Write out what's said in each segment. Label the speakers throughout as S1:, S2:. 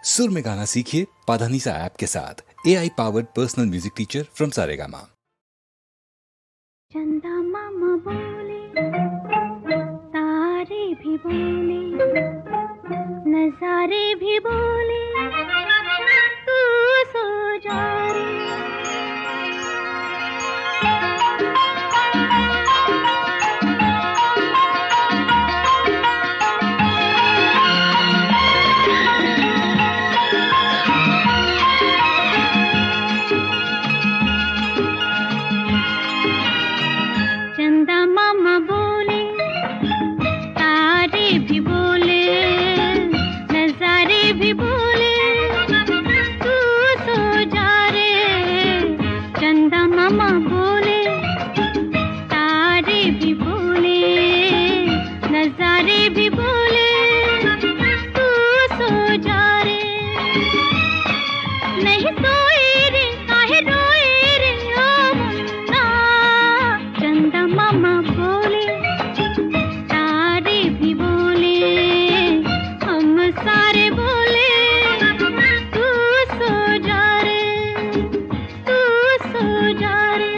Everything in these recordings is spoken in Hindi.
S1: सुर में गाना सीखिए पाधानीसा ऐप के साथ। AI powered personal music teacher from Saregama.
S2: चंदा मामा बोले, तारे भी बोले, नजारे भी बोले, तू सो जा रे। चंदा मामा बोले, तारे भी बोले, नजारे भी बोले, तू सो जा रे। चंदा मामा बोले, तारे भी बोले, नजारे भी बोले, तू सो जा रे। नहीं सोए रे, काहे रोए रे ओ मुन्ना। चंदा मामा बोले, तारे भी बोले, हम सारे बोले, तू सो जा रे, तू सो जा रे।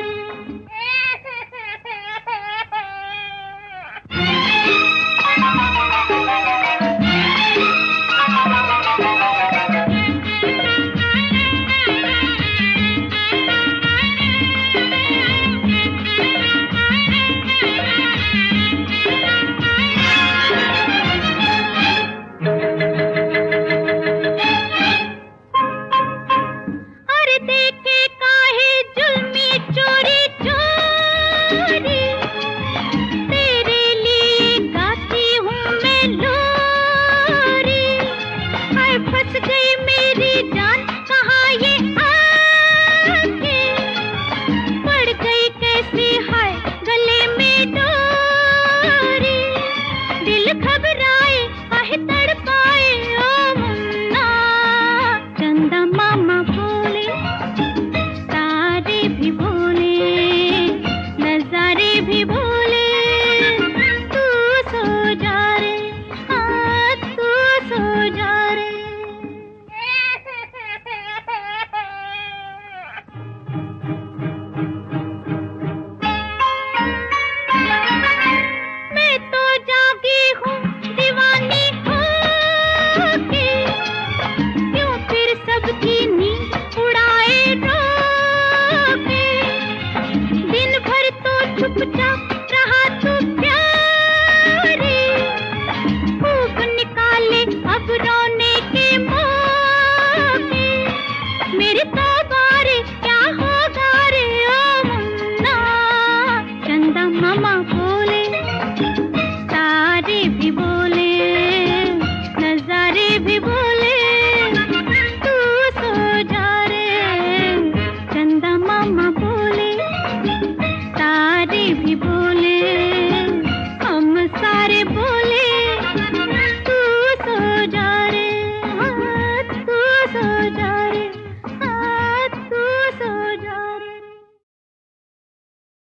S2: अरे देखे काहे जुल्मी चोरी चोरी, तेरे लिए गाती हूँ मैं लोरी। हाय फंस गई मेरी जान